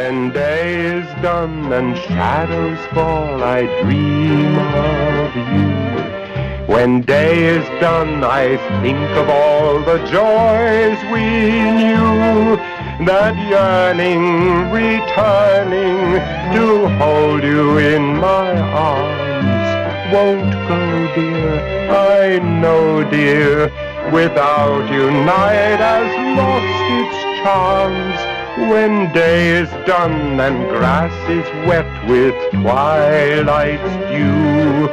When day is done and shadows fall, I dream of you. When day is done, I think of all the joys we knew. That yearning, returning to hold you in my arms. Won't go, dear, I know, dear. Without you, night has lost its charms. When day is done and grass is wet with twilight's dew,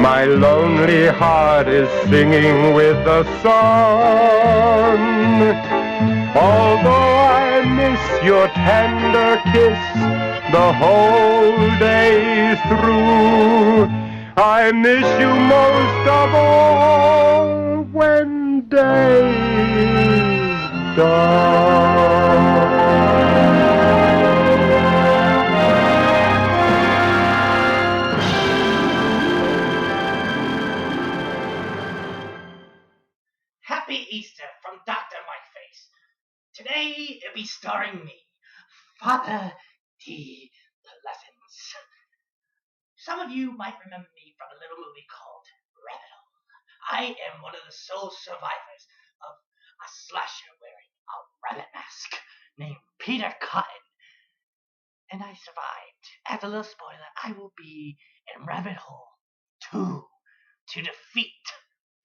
my lonely heart is singing with the sun. Although I miss your tender kiss the whole day through, I miss you most of all when day is done. Happy Easter from Dr. Whiteface. Today it'll be starring me, Father D. Pleasance. Some of you might remember me from a little movie called Rabbit Hole. I am one of the sole survivors of a slasher wearing a rabbit mask named Peter Cotton. And I survived. As a little spoiler, I will be in Rabbit Hole 2 to defeat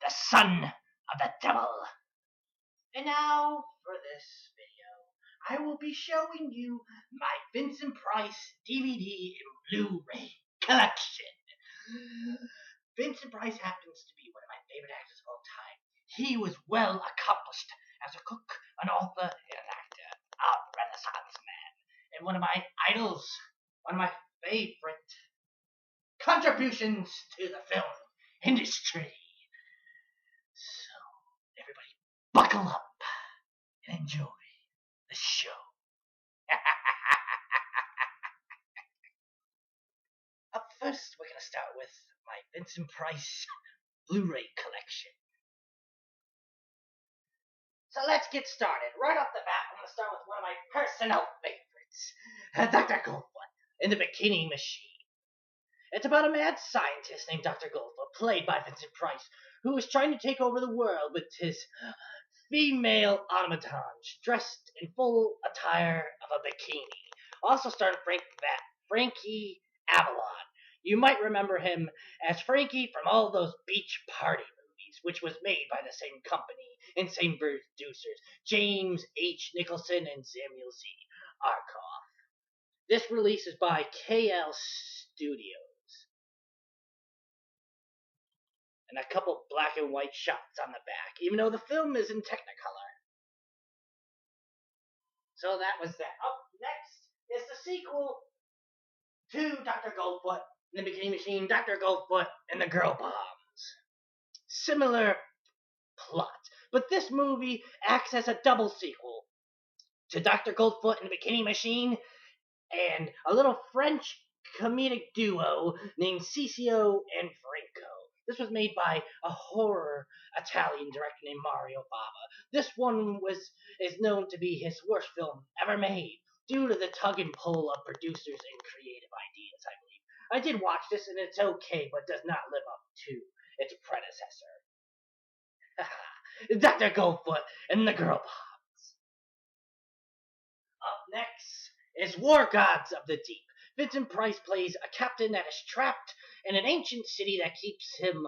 the son of the devil. And now, for this video, I will be showing you my Vincent Price DVD and Blu-ray collection. Vincent Price happens to be one of my favorite actors of all time. He was well accomplished as a cook, an author, and an actor, a Renaissance man, and one of my idols, one of my favorite contributions to the film industry. So, everybody, buckle up and enjoy the show. Up first, we're going to start with my Vincent Price Blu-ray collection. So let's get started. Right off the bat, I'm going to start with one of my personal favorites, Dr. Goldfoot in the Bikini Machine. It's about a mad scientist named Dr. Goldfoot, played by Vincent Price, who is trying to take over the world with his female automatons dressed in full attire of a bikini. Also starring Frankie Avalon. You might remember him as Frankie from all those beach party movies, which was made by the same company and same producers, James H. Nicholson and Samuel Z. Arkoff. This release is by KL Studios. And a couple black and white shots on the back, even though the film is in Technicolor. So that was that. Up next is the sequel to Dr. Goldfoot in the Bikini Machine, Dr. Goldfoot and the Girl Bombs. Similar plot, but this movie acts as a double sequel to Dr. Goldfoot and the Bikini Machine and a little French comedic duo named Ciccio and Franco. This was made by a horror Italian director named Mario Bava. This one is known to be his worst film ever made due to the tug and pull of producers and creative ideas, I believe. I did watch this and it's okay, but does not live up to its predecessor. Dr. Goldfoot and the Girl Bombs. Up next is War Gods of the Deep. Vincent Price plays a captain that is trapped in an ancient city that keeps him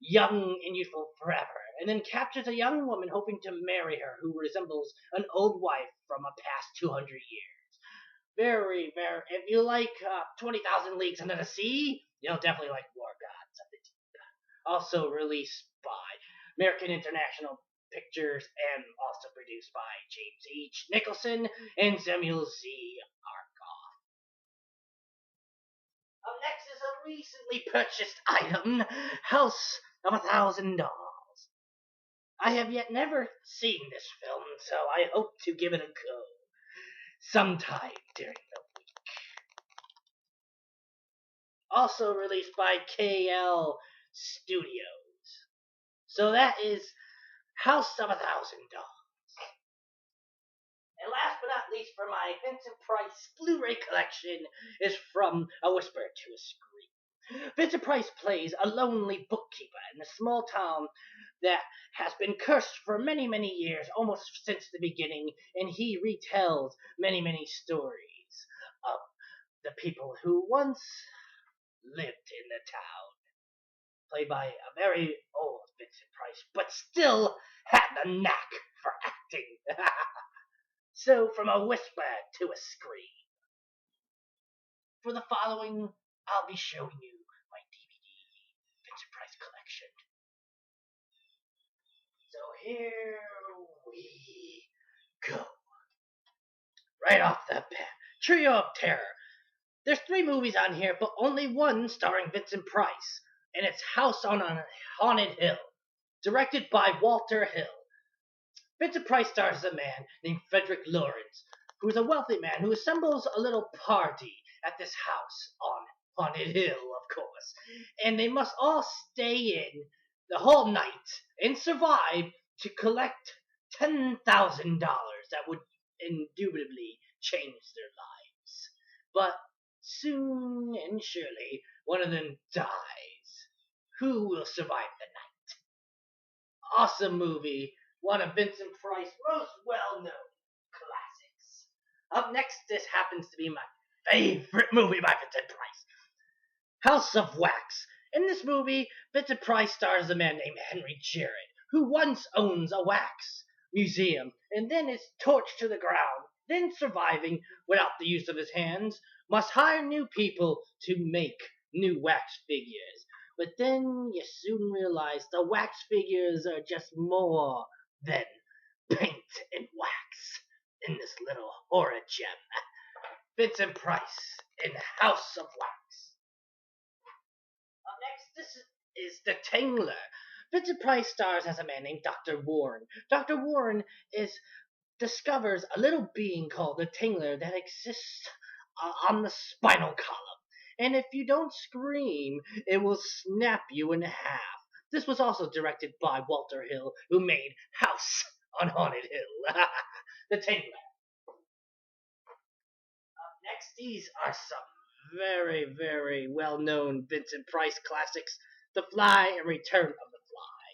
young and youthful forever, and then captures a young woman hoping to marry her who resembles an old wife from a past 200 years. Very, very, if you like 20,000 Leagues Under the Sea, you'll definitely like War Gods of the Deep. Also released by American International Pictures and also produced by James H. Nicholson and Samuel Z. Arkoff. Up next is a recently purchased item, House of a Thousand Dolls. I have yet never seen this film, so I hope to give it a go sometime during the week. Also released by KL Studios. So that is House of a Thousand Dolls. And last but not release for my Vincent Price Blu-ray collection is From a Whisper to a Scream. Vincent Price plays a lonely bookkeeper in a small town that has been cursed for many, many years, almost since the beginning, and he retells many, many stories of the people who once lived in the town. Played by a very old Vincent Price, but still had the knack for acting. So, from a whisper to a scream. For the following, I'll be showing you my DVD Vincent Price collection. So here we go. Right off the bat, Trio of Terror. There's 3 movies on here, but only one starring Vincent Price, and it's House on a Haunted Hill, directed by Walter Hill. Vincent Price stars as a man named Frederick Lawrence, who is a wealthy man who assembles a little party at this house on Haunted Hill, of course, and they must all stay in the whole night and survive to collect $10,000 that would indubitably change their lives. But soon and surely, one of them dies. Who will survive the night? Awesome movie. One of Vincent Price's most well-known classics. Up next, this happens to be my favorite movie by Vincent Price. House of Wax. In this movie, Vincent Price stars a man named Henry Jarrett, who once owns a wax museum, and then is torched to the ground, then surviving without the use of his hands, must hire new people to make new wax figures. But then you soon realize the wax figures are just more than paint and wax in this little horror gem. Vincent Price in House of Wax. Up next, this is The Tingler. Vincent Price stars as a man named Dr. Warren. Dr. Warren discovers a little being called the Tingler that exists on the spinal column. And if you don't scream, it will snap you in half. This was also directed by Walter Hill, who made House on Haunted Hill. The Tingler. Up next, these are some very, very well-known Vincent Price classics. The Fly and Return of the Fly.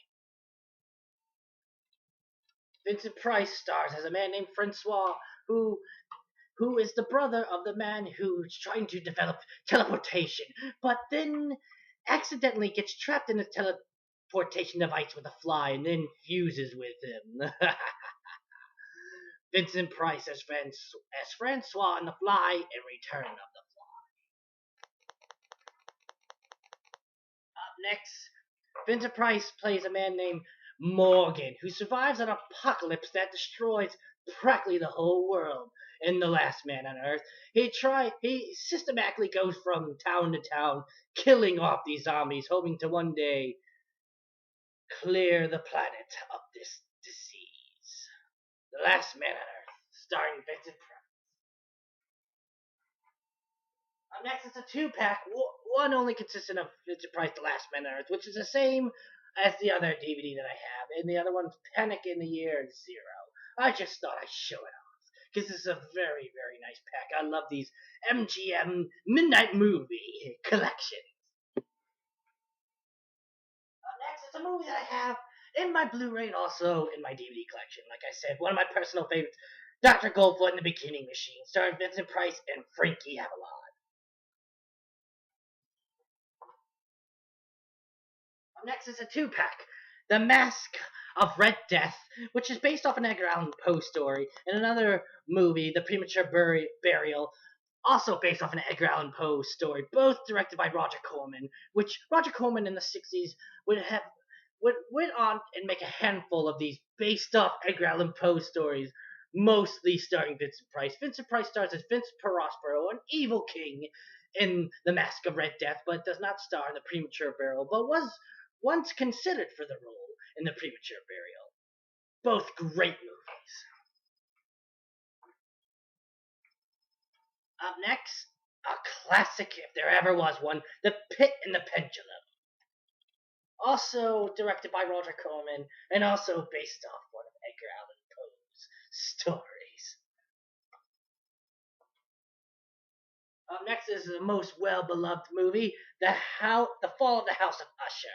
Vincent Price stars as a man named Francois, who is the brother of the man who's trying to develop teleportation, but then accidentally gets trapped in a teleportation device with a fly and then fuses with him. Vincent Price as Francois in The Fly and Return of the Fly. Up next, Vincent Price plays a man named Morgan, who survives an apocalypse that destroys practically the whole world. In The Last Man on Earth, he systematically goes from town to town, killing off these zombies, hoping to one day clear the planet of this disease. The Last Man on Earth, starring Vincent Price. Up next is a 2-pack, one only consistent of Vincent Price, The Last Man on Earth, which is the same as the other DVD that I have, and the other one's Panic in the Year Zero. I just thought I'd show it off, because this is a very, very nice pack. I love these MGM Midnight Movie collections. Next, it's a movie that I have in my Blu-ray and also in my DVD collection. Like I said, one of my personal favorites, Dr. Goldfoot and the Bikini Machine, starring Vincent Price and Frankie Avalon. Next is a 2-pack, The Mask of Red Death, which is based off an Edgar Allan Poe story, and another movie, The Premature Burial, also based off an Edgar Allan Poe story, both directed by Roger Corman, which Roger Corman in the 60s went on and make a handful of these based off Edgar Allan Poe stories, mostly starring Vincent Price. Vincent Price stars as Vince Prospero, an evil king in The Mask of Red Death, but does not star in The Premature Burial, but was once considered for the role in The Premature Burial. Both great movies. Up next, a classic, if there ever was one, The Pit and the Pendulum. Also directed by Roger Corman, and also based off one of Edgar Allan Poe's stories. Up next is the most well-beloved movie, The Fall of the House of Usher.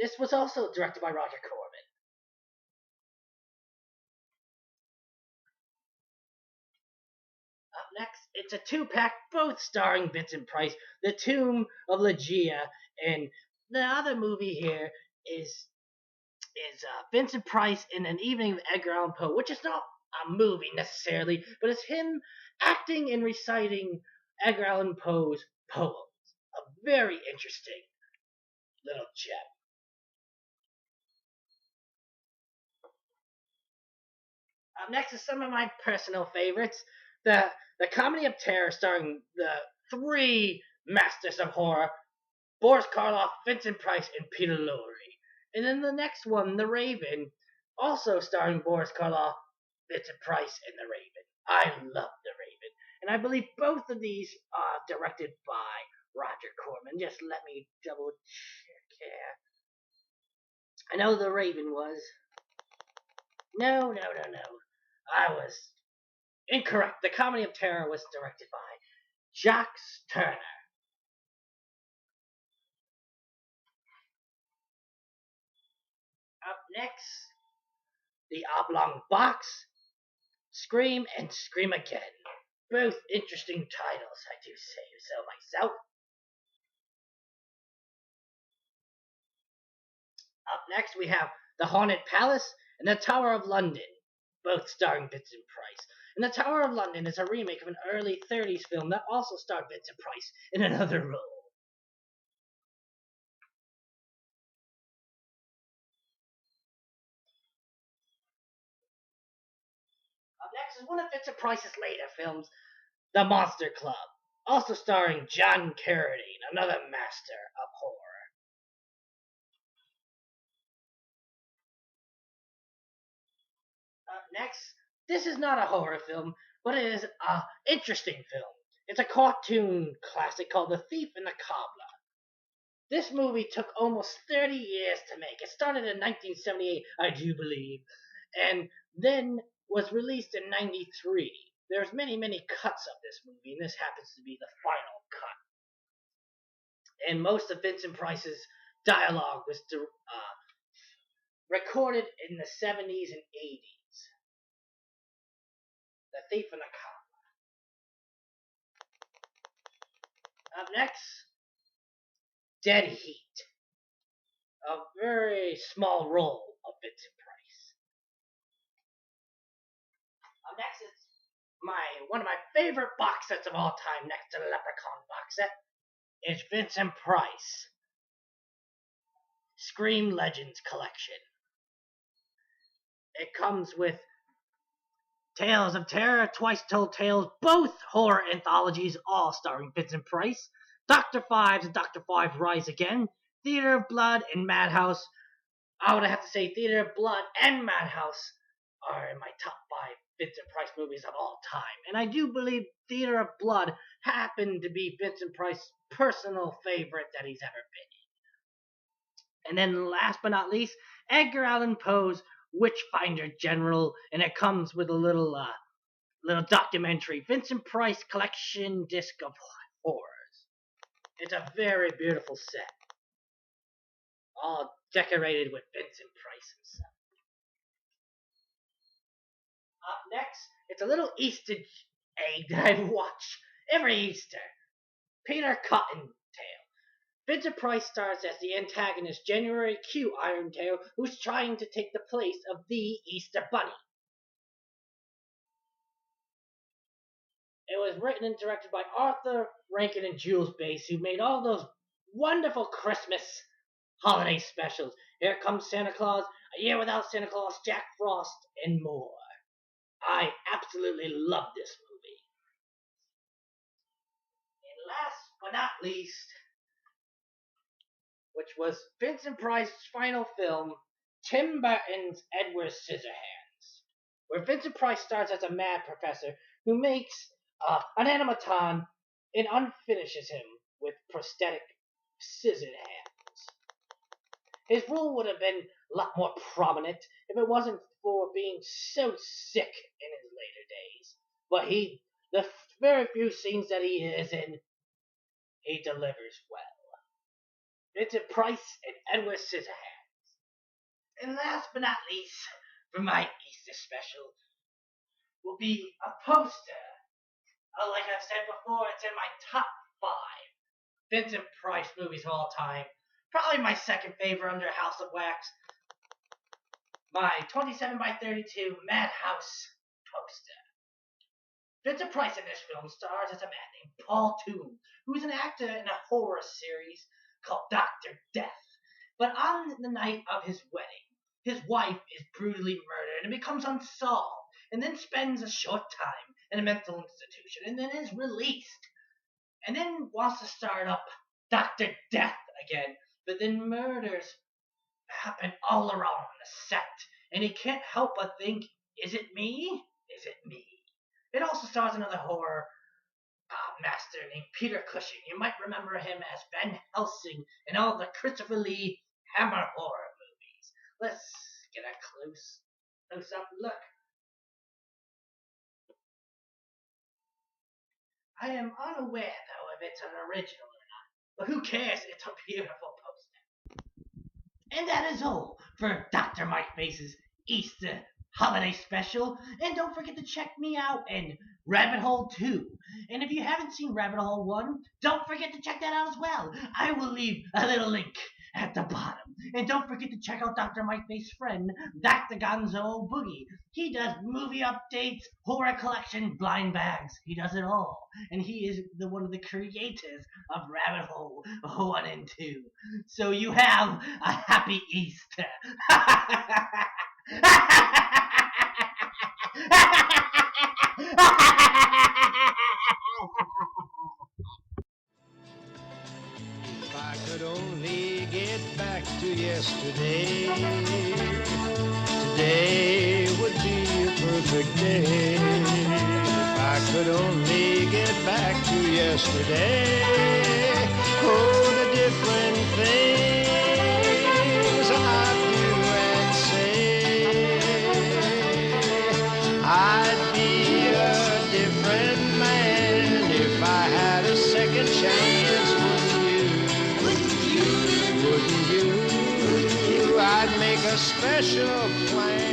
This was also directed by Roger Corman. Up next, it's a two-pack, both starring Vincent Price, The Tomb of Lagea, and the other movie here is Vincent Price in An Evening with Edgar Allan Poe, which is not a movie necessarily, but it's him acting and reciting Edgar Allan Poe's poems. A very interesting little gem. Up next is some of my personal favorites. The Comedy of Terror, starring the three masters of horror, Boris Karloff, Vincent Price, and Peter Lorre. And then the next one, The Raven, also starring Boris Karloff, Vincent Price, and The Raven. I love The Raven. And I believe both of these are directed by Roger Corman. Just let me double check here. I know The Raven was. No. I was incorrect. The Comedy of Terror was directed by Jacques Turner. Up next, The Oblong Box, Scream, and Scream Again. Both interesting titles, I do say so myself. Up next, we have The Haunted Palace and The Tower of London, both starring Vincent Price. And The Tower of London is a remake of an early 30s film that also starred Vincent Price in another role. Up next is one of Vincent Price's later films, The Monster Club, also starring John Carradine, another master of horror. Up next, this is not a horror film, but it is an interesting film. It's a cartoon classic called The Thief and the Cobbler. This movie took almost 30 years to make. It started in 1978, I do believe, and then was released in 93. There's many cuts of this movie, and this happens to be the final cut. And most of Vincent Price's dialogue was recorded in the 70s and 80s. The Thief and the Cobbler. Up next, Dead Heat. A very small role of Vincent Price. Up next is one of my favorite box sets of all time, next to the Leprechaun box set, is Vincent Price Scream Legends Collection. It comes with Tales of Terror, Twice Told Tales, both horror anthologies, all starring Vincent Price, Dr. Fives and Dr. Five Rise Again, Theater of Blood, and Madhouse. I would have to say Theater of Blood and Madhouse are in my top 5 Vincent Price movies of all time. And I do believe Theater of Blood happened to be Vincent Price's personal favorite that he's ever been in. And then last but not least, Edgar Allan Poe's Witchfinder General, and it comes with a little documentary, Vincent Price Collection Disc of Horrors. It's a very beautiful set, all decorated with Vincent Price himself. Up next, it's a little Easter egg that I watch every Easter. Peter Cottontail. Vincent Price stars as the antagonist January Q Irontail, who's trying to take the place of the Easter Bunny. It was written and directed by Arthur Rankin and Jules Bass, who made all those wonderful Christmas holiday specials. Here Comes Santa Claus, A Year Without Santa Claus, Jack Frost, and more. I absolutely love this movie. And last but not least, which was Vincent Price's final film, Tim Burton's Edward Scissorhands, where Vincent Price stars as a mad professor who makes an animaton and unfinishes him with prosthetic scissored hands. His role would have been a lot more prominent if it wasn't for being so sick in his later days. But the very few scenes that he is in, he delivers well. Vincent Price and Edward Scissorhands. And last but not least, for my Easter special, will be a poster. Like I've said before, it's in my top 5 Vincent Price movies of all time. Probably my second favorite under House of Wax. My 27 by 32 Madhouse poster. Vincent Price in this film stars as a man named Paul Toon, who is an actor in a horror series called Dr. Death. But on the night of his wedding, his wife is brutally murdered and becomes unsolved, and then spends a short time in a mental institution, and then is released. And then wants to start up Dr. Death again, but then murders happen all around the set, and he can't help but think, is it me? Is it me? It also stars another horror master named Peter Cushing. You might remember him as Van Helsing in all the Christopher Lee Hammer horror movies. Let's get a close-up look. I am unaware, though, if it's an original or not. But who cares? It's a beautiful poster. And that is all for Dr. Mike Face's Easter holiday special. And don't forget to check me out in Rabbit Hole 2. And if you haven't seen Rabbit Hole 1, don't forget to check that out as well. I will leave a little link at the bottom. And don't forget to check out Dr. Mike Face's friend, Dr. Gonzo Boogie. He does movie updates, horror collection, blind bags. He does it all. And he is one of the creators of Rabbit Hole 1 and 2. So you have a happy Easter. If I could only get back to yesterday, today would be a perfect day. If I could only get back to yesterday, oh, the different things I'd do and say, I'd be a different man if I had a second chance. Wouldn't you? I'd make a special plan.